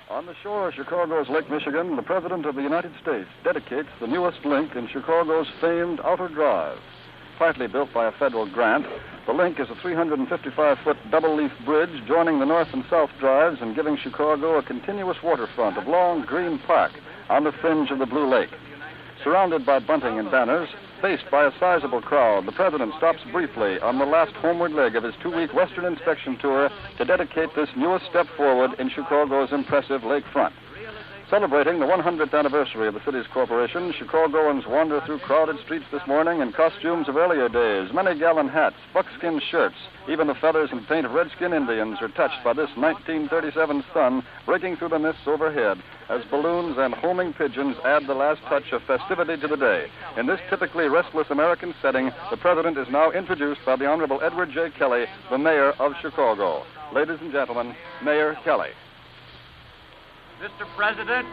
On the shore of Chicago's Lake Michigan, the President of the United States dedicates the newest link in Chicago's famed Outer Drive. Partly built by a federal grant, the link is a 355-foot double-leaf bridge joining the north and south drives and giving Chicago a continuous waterfront of long green park on the fringe of the Blue Lake. Surrounded by bunting and banners, faced by a sizable crowd, the President stops briefly on the last homeward leg of his 2-week Western inspection tour to dedicate this newest step forward in Chicago's impressive lakefront. Celebrating the 100th anniversary of the city's corporation, Chicagoans wander through crowded streets this morning in costumes of earlier days, many-gallon hats, buckskin shirts. Even the feathers and paint of redskin Indians are touched by this 1937 sun breaking through the mists overhead as balloons and homing pigeons add the last touch of festivity to the day. In this typically restless American setting, the President is now introduced by the Honorable Edward J. Kelly, the Mayor of Chicago. Ladies and gentlemen, Mayor Kelly. Mr. President,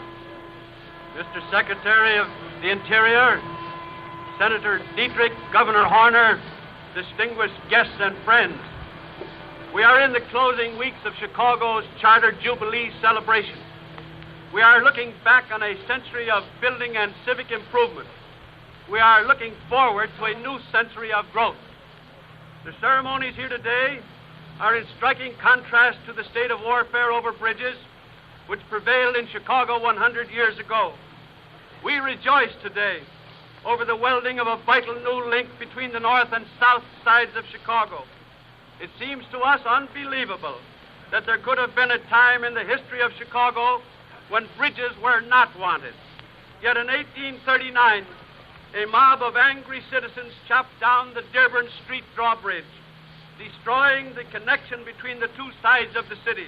Mr. Secretary of the Interior, Senator Dietrich, Governor Horner, distinguished guests and friends, we are in the closing weeks of Chicago's Charter Jubilee celebration. We are looking back on a century of building and civic improvement. We are looking forward to a new century of growth. The ceremonies here today are in striking contrast to the state of warfare over bridges which prevailed in Chicago 100 years ago. We rejoice today over the welding of a vital new link between the north and south sides of Chicago. It seems to us unbelievable that there could have been a time in the history of Chicago when bridges were not wanted. Yet in 1839, a mob of angry citizens chopped down the Dearborn Street drawbridge, destroying the connection between the two sides of the city.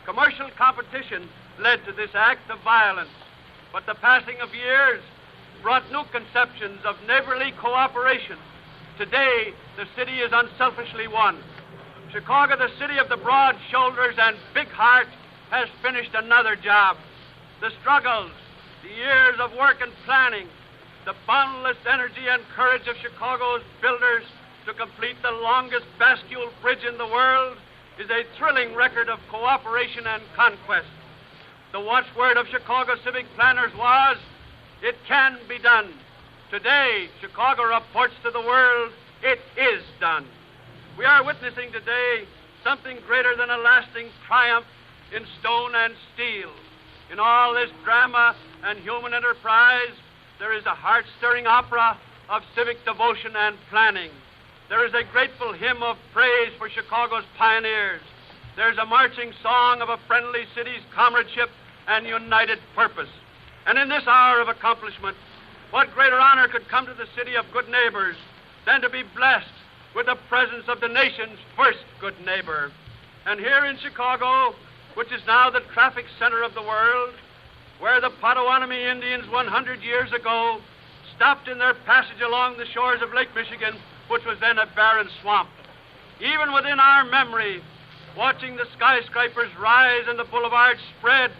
Commercial competition led to this act of violence, but the passing of years brought new conceptions of neighborly cooperation. Today, the city is unselfishly one. Chicago, the city of the broad shoulders and big heart, has finished another job. The struggles, the years of work and planning, the boundless energy and courage of Chicago's builders to complete the longest bascule bridge in the world is a thrilling record of cooperation and conquest. The watchword of Chicago civic planners was, "It can be done." Today, Chicago reports to the world, it is done. We are witnessing today something greater than a lasting triumph in stone and steel. In all this drama and human enterprise, there is a heart-stirring opera of civic devotion and planning. There is a grateful hymn of praise for Chicago's pioneers. There's a marching song of a friendly city's comradeship and united purpose. And in this hour of accomplishment, what greater honor could come to the city of good neighbors than to be blessed with the presence of the nation's first good neighbor? And here in Chicago, which is now the traffic center of the world, where the Potawatomi Indians 100 years ago stopped in their passage along the shores of Lake Michigan, which was then a barren swamp. Even within our memory, watching the skyscrapers rise and the boulevards spread,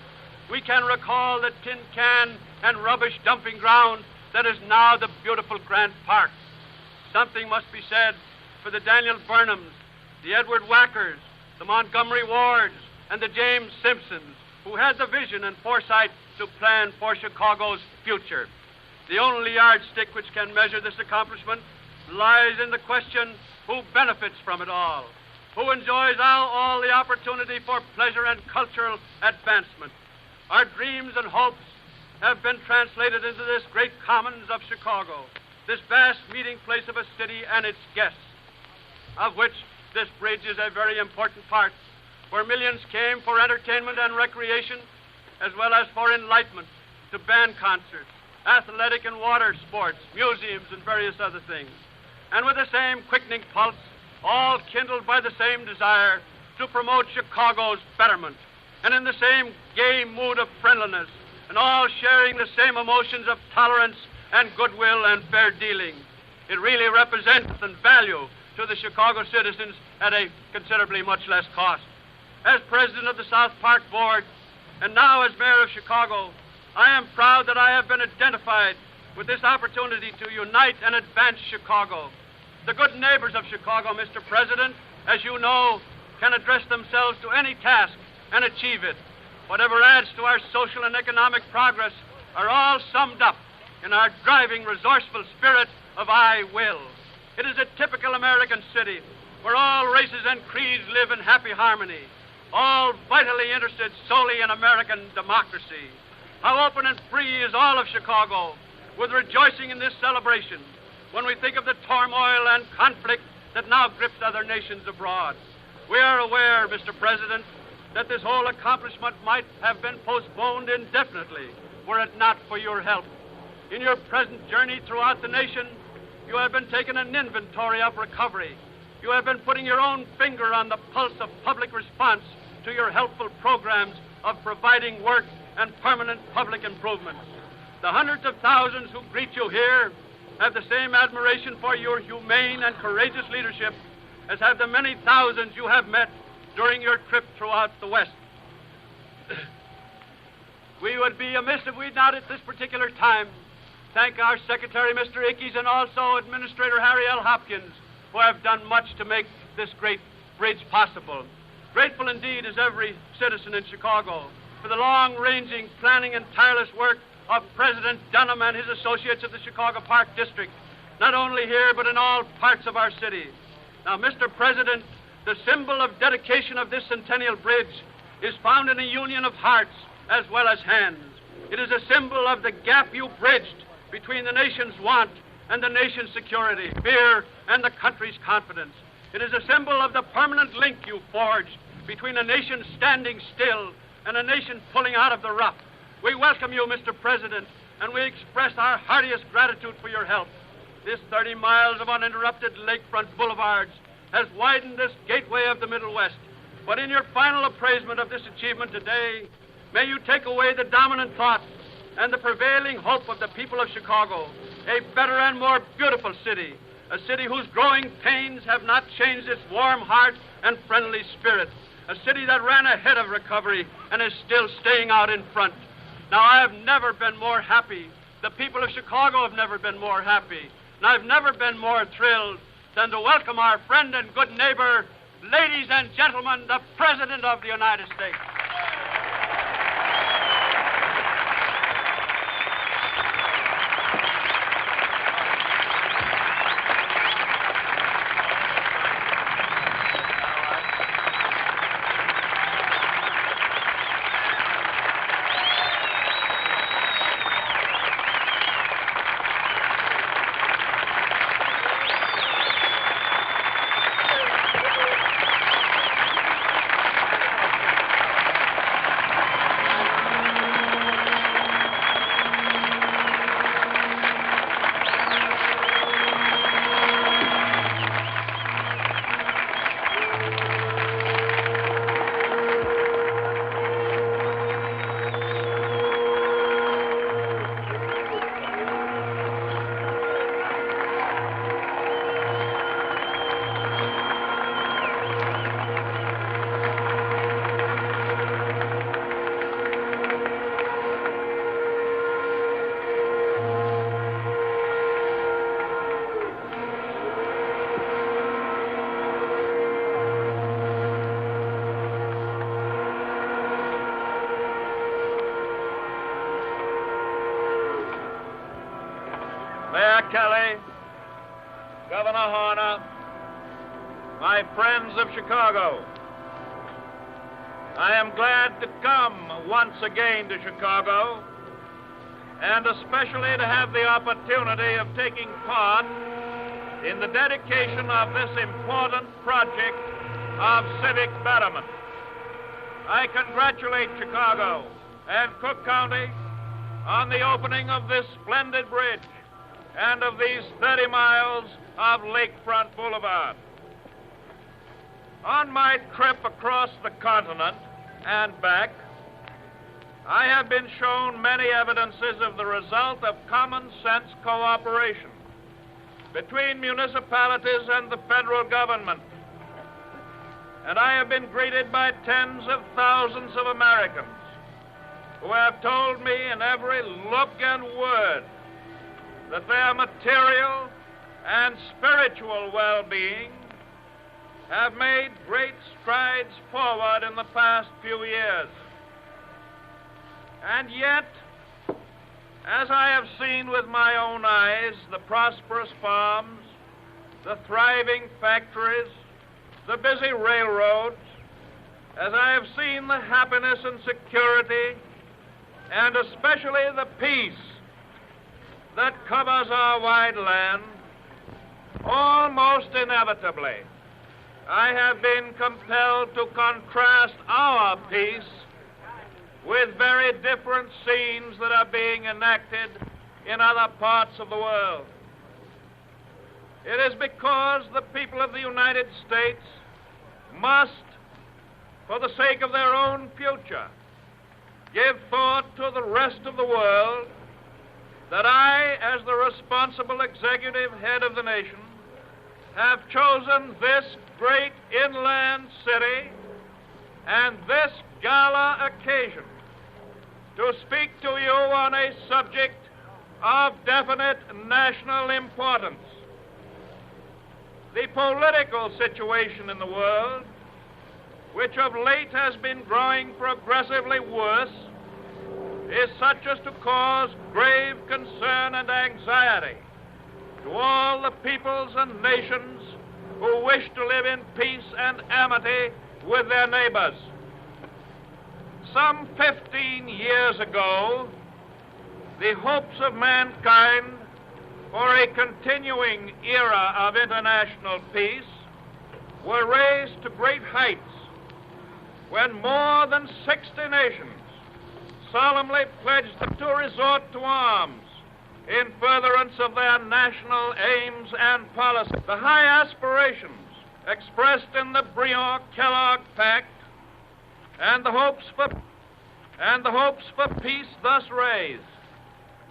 we can recall the tin can and rubbish dumping ground that is now the beautiful Grant Park. Something must be said for the Daniel Burnhams, the Edward Wackers, the Montgomery Wards, and the James Simpsons, who had the vision and foresight to plan for Chicago's future. The only yardstick which can measure this accomplishment lies in the question, who benefits from it all? Who enjoys all the opportunity for pleasure and cultural advancement? Our dreams and hopes have been translated into this great commons of Chicago, this vast meeting place of a city and its guests, of which this bridge is a very important part, where millions came for entertainment and recreation, as well as for enlightenment, to band concerts, athletic and water sports, museums, and various other things. And with the same quickening pulse, all kindled by the same desire to promote Chicago's betterment, and in the same gay mood of friendliness, and all sharing the same emotions of tolerance and goodwill and fair dealing. It really represents and value to the Chicago citizens at a considerably much less cost. As president of the South Park Board, and now as mayor of Chicago, I am proud that I have been identified with this opportunity to unite and advance Chicago. The good neighbors of Chicago, Mr. President, as you know, can address themselves to any task and achieve it. whatever adds to our social and economic progress, are all summed up in our driving, resourceful spirit of I will. It is a typical American city where all races and creeds live in happy harmony, all vitally interested solely in American democracy. How open and free is all of Chicago, with rejoicing in this celebration when we think of the turmoil and conflict that now grips other nations abroad. We are aware, Mr. President, that this whole accomplishment might have been postponed indefinitely were it not for your help. In your present journey throughout the nation, you have been taking an inventory of recovery. You have been putting your own finger on the pulse of public response to your helpful programs of providing work and permanent public improvements. The hundreds of thousands who greet you here have the same admiration for your humane and courageous leadership as have the many thousands you have met during your trip throughout the West. We would be amiss if we'd not at this particular time thank our Secretary, Mr. Ickes, and also Administrator Harry L. Hopkins, who have done much to make this great bridge possible. Grateful indeed is every citizen in Chicago for the long-ranging planning and tireless work of President Dunham and his associates of the Chicago Park District, not only here but in all parts of our city. Now, Mr. President, the symbol of dedication of this centennial bridge is found in a union of hearts as well as hands. It is a symbol of the gap you bridged between the nation's want and the nation's security, fear and the country's confidence. It is a symbol of the permanent link you forged between a nation standing still and a nation pulling out of the rough. We welcome you, Mr. President, and we express our heartiest gratitude for your help. This 30 miles of uninterrupted lakefront boulevards has widened this gateway of the Middle West. But in your final appraisement of this achievement today, may you take away the dominant thought and the prevailing hope of the people of Chicago, a better and more beautiful city, a city whose growing pains have not changed its warm heart and friendly spirit, a city that ran ahead of recovery and is still staying out in front. Now, I have never been more happy. The people of Chicago have never been more happy. And I've never been more thrilled than to welcome our friend and good neighbor, ladies and gentlemen, the President of the United States. Mayor Kelly, Governor Horner, my friends of Chicago, I am glad to come once again to Chicago, and especially to have the opportunity of taking part in the dedication of this important project of civic betterment. I congratulate Chicago and Cook County on the opening of this splendid bridge and of these 30 miles of lakefront boulevard. On my trip across the continent and back, I have been shown many evidences of the result of common sense cooperation between municipalities and the federal government. And I have been greeted by tens of thousands of Americans who have told me in every look and word that their material and spiritual well-being have made great strides forward in the past few years. And yet, as I have seen with my own eyes the prosperous farms, the thriving factories, the busy railroads, as I have seen the happiness and security, and especially the peace that covers our wide land, almost inevitably, I have been compelled to contrast our peace with very different scenes that are being enacted in other parts of the world. It is because the people of the United States must, for the sake of their own future, give thought to the rest of the world that I, as the responsible executive head of the nation, have chosen this great inland city and this gala occasion to speak to you on a subject of definite national importance. The political situation in the world, which of late has been growing progressively worse, is such as to cause grave concern and anxiety to all the peoples and nations who wish to live in peace and amity with their neighbors. Some 15 years ago, the hopes of mankind for a continuing era of international peace were raised to great heights when more than 60 nations solemnly pledged to resort to arms in furtherance of their national aims and policies. The high aspirations expressed in the Briand-Kellogg Pact and the hopes for peace thus raised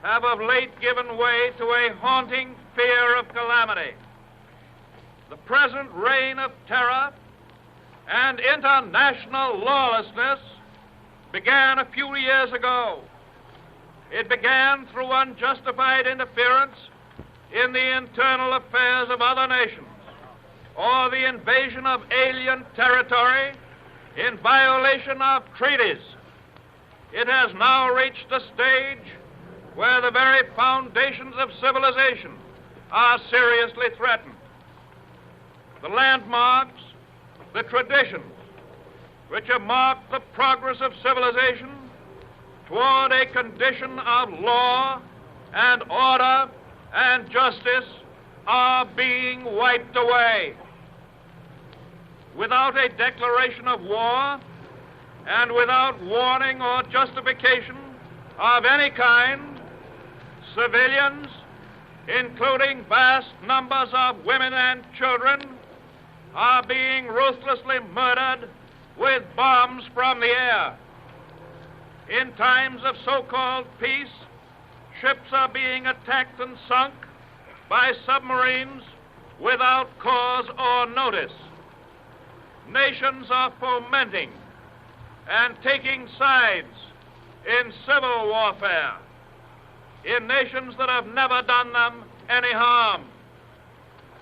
have of late given way to a haunting fear of calamity. The present reign of terror and international lawlessness began a few years ago. It began through unjustified interference in the internal affairs of other nations, or the invasion of alien territory in violation of treaties. It has now reached a stage where the very foundations of civilization are seriously threatened. The landmarks, the traditions, which have marked the progress of civilization toward a condition of law and order and justice, are being wiped away. Without a declaration of war and without warning or justification of any kind, civilians, including vast numbers of women and children, are being ruthlessly murdered with bombs from the air. In times of so-called peace, ships are being attacked and sunk by submarines without cause or notice. Nations are fomenting and taking sides in civil warfare in nations that have never done them any harm.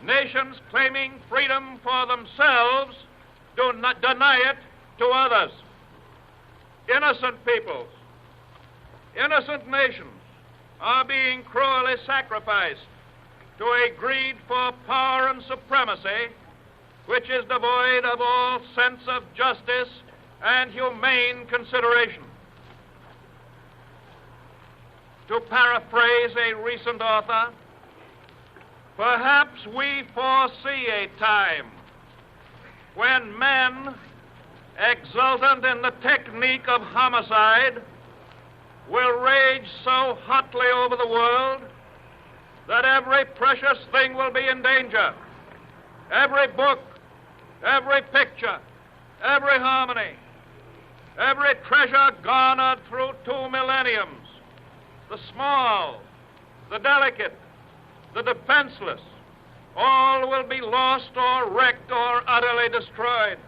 Nations claiming freedom for themselves do not deny it to others. Innocent peoples, innocent nations are being cruelly sacrificed to a greed for power and supremacy which is devoid of all sense of justice and humane consideration. To paraphrase a recent author, perhaps we foresee a time when men, exultant in the technique of homicide, will rage so hotly over the world that every precious thing will be in danger. Every book, every picture, every harmony, every treasure garnered through 2 millenniums, the small, the delicate, the defenseless, all will be lost or wrecked or utterly destroyed.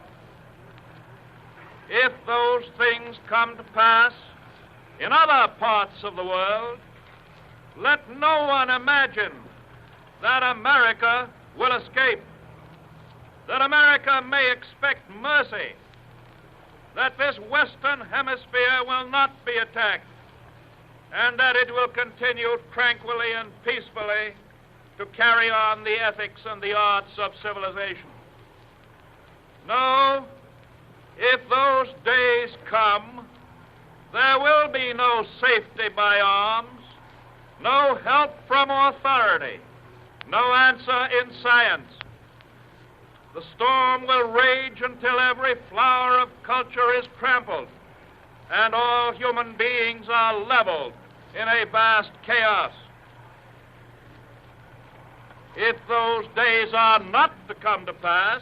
If those things come to pass in other parts of the world, let no one imagine that America will escape, that America may expect mercy, that this Western Hemisphere will not be attacked, and that it will continue tranquilly and peacefully to carry on the ethics and the arts of civilization. No, if those days come, there will be no safety by arms, no help from authority, no answer in science. The storm will rage until every flower of culture is trampled and all human beings are leveled in a vast chaos. If those days are not to come to pass,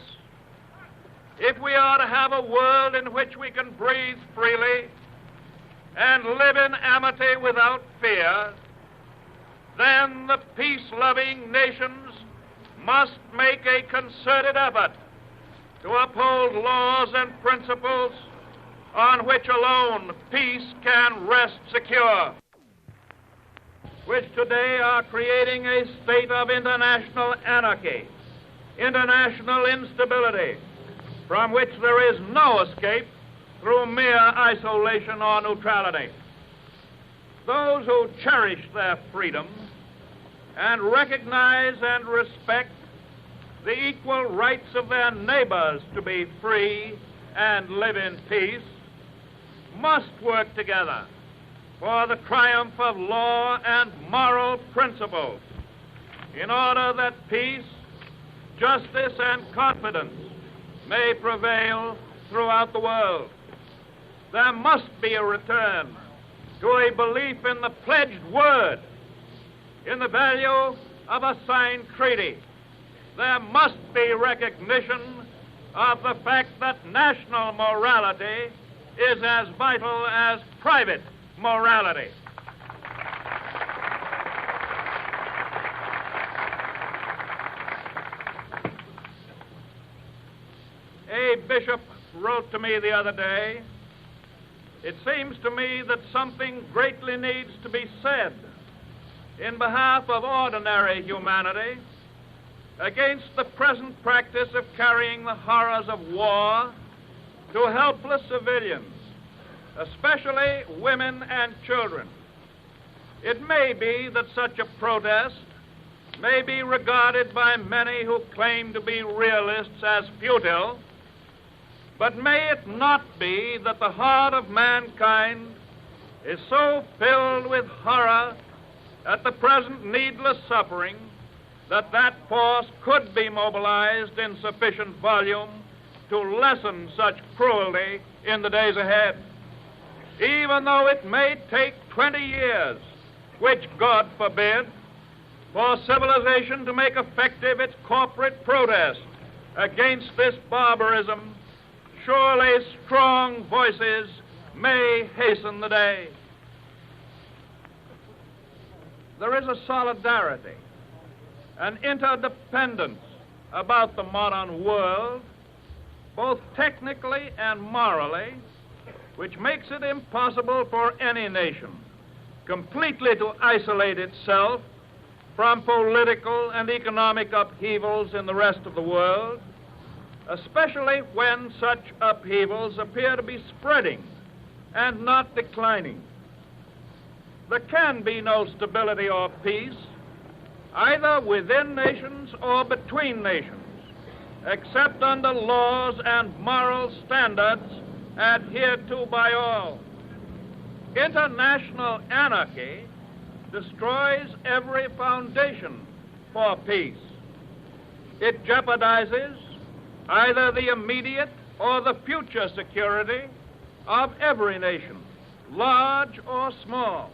if we are to have a world in which we can breathe freely and live in amity without fear, then the peace-loving nations must make a concerted effort to uphold laws and principles on which alone peace can rest secure, which today are creating a state of international anarchy, international instability, from which there is no escape through mere isolation or neutrality. Those who cherish their freedom and recognize and respect the equal rights of their neighbors to be free and live in peace must work together for the triumph of law and moral principles in order that peace, justice, and confidence may prevail throughout the world. There must be a return to a belief in the pledged word, in the value of a signed treaty. There must be recognition of the fact that national morality is as vital as private morality. A bishop wrote to me the other day, "It seems to me that something greatly needs to be said in behalf of ordinary humanity against the present practice of carrying the horrors of war to helpless civilians, especially women and children. It may be that such a protest may be regarded by many who claim to be realists as futile, but may it not be that the heart of mankind is so filled with horror at the present needless suffering that that force could be mobilized in sufficient volume to lessen such cruelty in the days ahead, even though it may take 20 years, which God forbid, for civilization to make effective its corporate protest against this barbarism. Surely strong voices may hasten the day." There is a solidarity, an interdependence about the modern world, both technically and morally, which makes it impossible for any nation completely to isolate itself from political and economic upheavals in the rest of the world, especially when such upheavals appear to be spreading and not declining. There can be no stability or peace, either within nations or between nations, except under laws and moral standards adhered to by all. International anarchy destroys every foundation for peace. It jeopardizes either the immediate or the future security of every nation, large or small.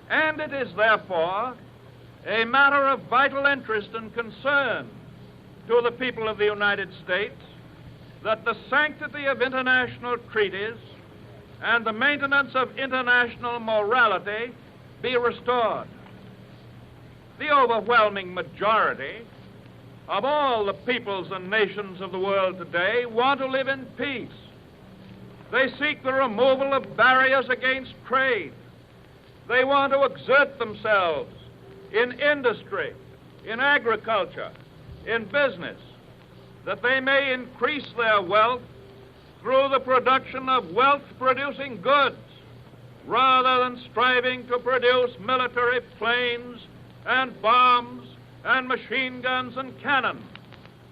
And it is therefore a matter of vital interest and concern to the people of the United States that the sanctity of international treaties and the maintenance of international morality be restored. The overwhelming majority of all the peoples and nations of the world today want to live in peace. They seek the removal of barriers against trade. They want to exert themselves in industry, in agriculture, in business, that they may increase their wealth through the production of wealth-producing goods, rather than striving to produce military planes and bombs and machine guns and cannon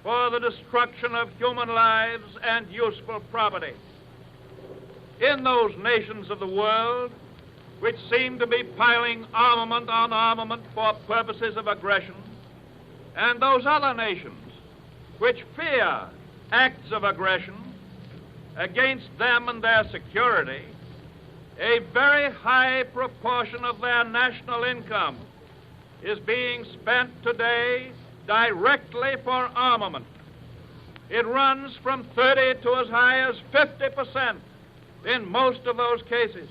for the destruction of human lives and useful property. In those nations of the world which seem to be piling armament on armament for purposes of aggression, and those other nations which fear acts of aggression against them and their security, a very high proportion of their national income is being spent today directly for armament. It runs from 30 to as high as 50% in most of those cases.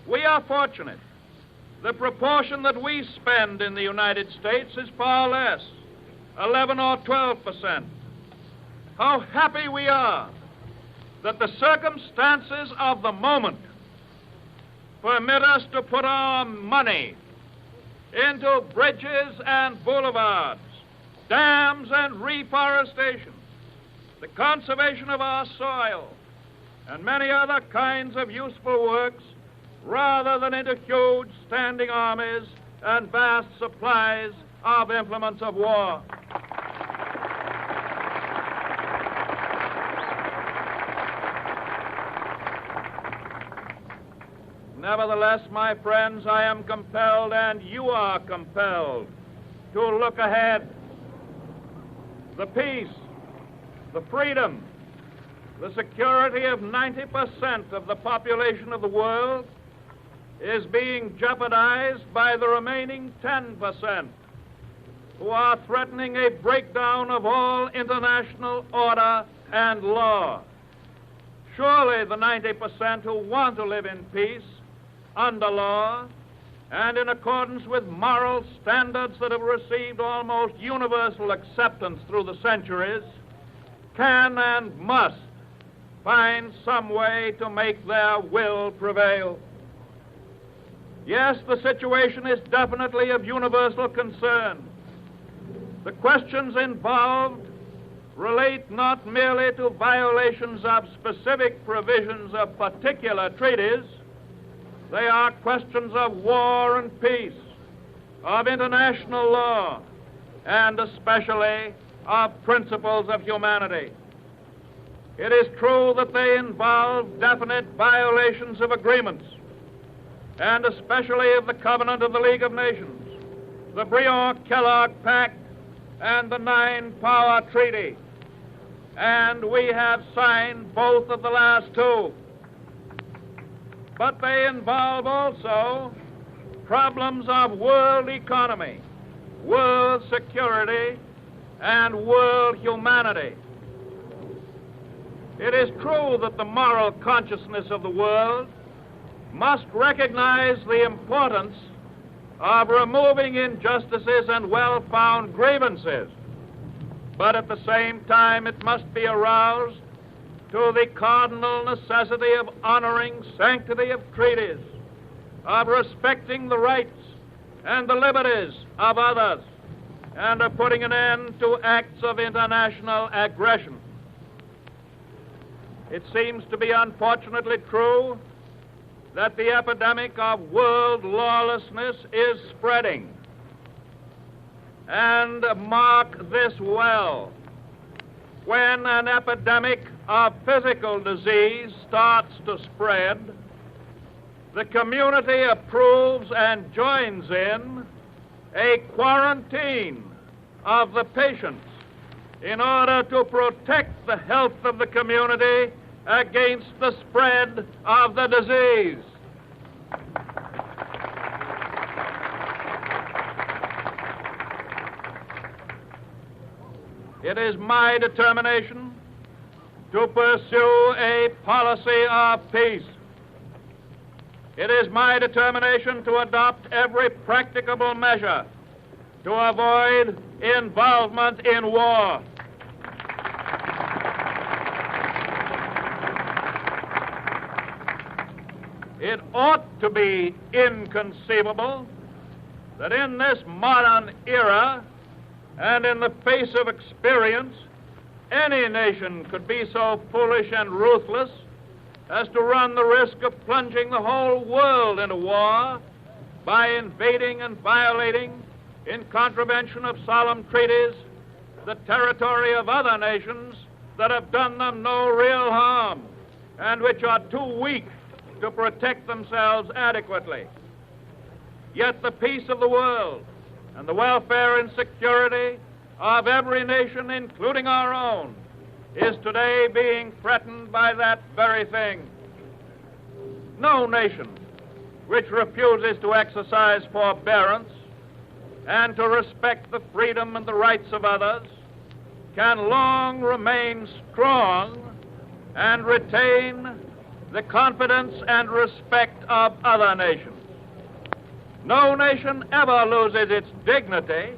We are fortunate. The proportion that we spend in the United States is far less, 11 or 12%. How happy we are that the circumstances of the moment permit us to put our money into bridges and boulevards, dams and reforestation, the conservation of our soil, and many other kinds of useful works, rather than into huge standing armies and vast supplies of implements of war. Nevertheless, my friends, I am compelled, and you are compelled, to look ahead. The peace, the freedom, the security of 90% of the population of the world is being jeopardized by the remaining 10% who are threatening a breakdown of all international order and law. Surely the 90% who want to live in peace, under law, and in accordance with moral standards that have received almost universal acceptance through the centuries, can and must find some way to make their will prevail. Yes, the situation is definitely of universal concern. The questions involved relate not merely to violations of specific provisions of particular treaties. They are questions of war and peace, of international law, and especially of principles of humanity. It is true that they involve definite violations of agreements, and especially of the Covenant of the League of Nations, the Briand-Kellogg Pact, and the Nine-Power Treaty. And we have signed both of the last two. But they involve also problems of world economy, world security, and world humanity. It is true that the moral consciousness of the world must recognize the importance of removing injustices and well-found grievances, but at the same time it must be aroused to the cardinal necessity of honoring sanctity of treaties, of respecting the rights and the liberties of others, and of putting an end to acts of international aggression. It seems to be unfortunately true that the epidemic of world lawlessness is spreading. And mark this well, when an epidemic of physical disease starts to spread, the community approves and joins in a quarantine of the patients in order to protect the health of the community against the spread of the disease. It is my determination to pursue a policy of peace. It is my determination to adopt every practicable measure to avoid involvement in war. It ought to be inconceivable that in this modern era and in the face of experience, any nation could be so foolish and ruthless as to run the risk of plunging the whole world into war by invading and violating, in contravention of solemn treaties, the territory of other nations that have done them no real harm and which are too weak to protect themselves adequately. Yet the peace of the world and the welfare and security of every nation, including our own, is today being threatened by that very thing. No nation which refuses to exercise forbearance and to respect the freedom and the rights of others can long remain strong and retain the confidence and respect of other nations. No nation ever loses its dignity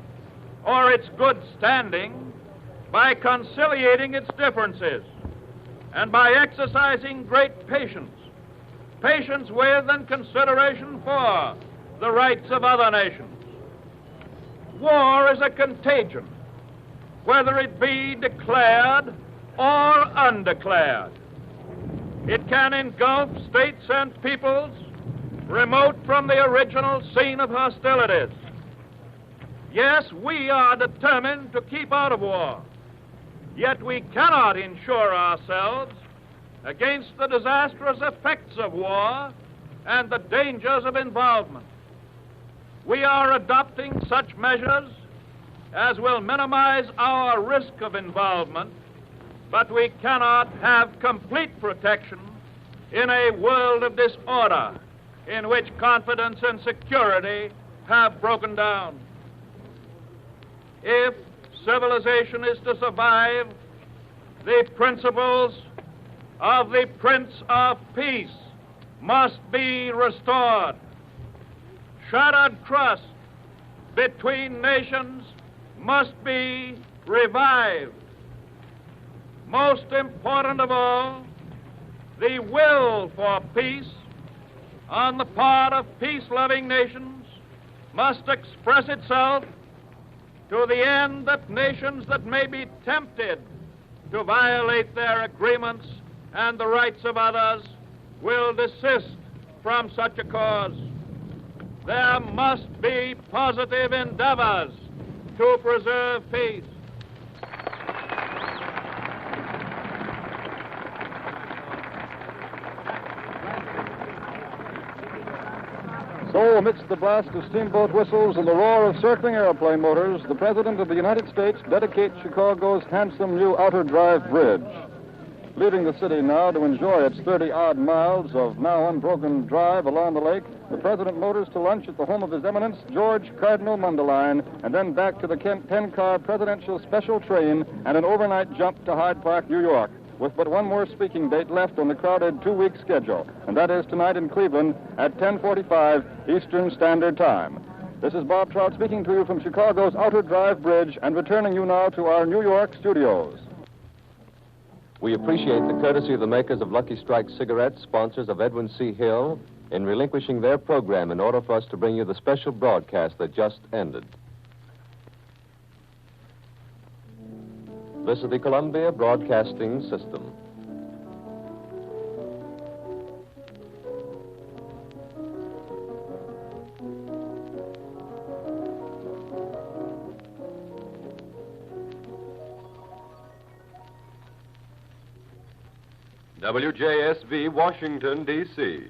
or its good standing by conciliating its differences and by exercising great patience with and consideration for the rights of other nations. War is a contagion, whether it be declared or undeclared. It can engulf states and peoples remote from the original scene of hostilities. Yes, we are determined to keep out of war, yet we cannot insure ourselves against the disastrous effects of war and the dangers of involvement. We are adopting such measures as will minimize our risk of involvement, but we cannot have complete protection in a world of disorder in which confidence and security have broken down. If civilization is to survive, the principles of the Prince of Peace must be restored. Shattered trust between nations must be revived. Most important of all, the will for peace on the part of peace-loving nations must express itself to the end that nations that may be tempted to violate their agreements and the rights of others will desist from such a cause. There must be positive endeavors to preserve peace. So, amidst the blast of steamboat whistles and the roar of circling airplane motors, the President of the United States dedicates Chicago's handsome new Outer Drive Bridge. Leaving the city now to enjoy its 30-odd miles of now unbroken drive along the lake, the President motors to lunch at the home of His Eminence, George Cardinal Mundelein, and then back to the 10-car presidential special train and an overnight jump to Hyde Park, New York, with but one more speaking date left on the crowded 2-week schedule, and that is tonight in Cleveland at 10:45 Eastern Standard Time. This is Bob Trout speaking to you from Chicago's Outer Drive Bridge and returning you now to our New York studios. We appreciate the courtesy of the makers of Lucky Strike cigarettes, sponsors of Edwin C. Hill, in relinquishing their program in order for us to bring you the special broadcast that just ended. This is the Columbia Broadcasting System. WJSV, Washington, D.C.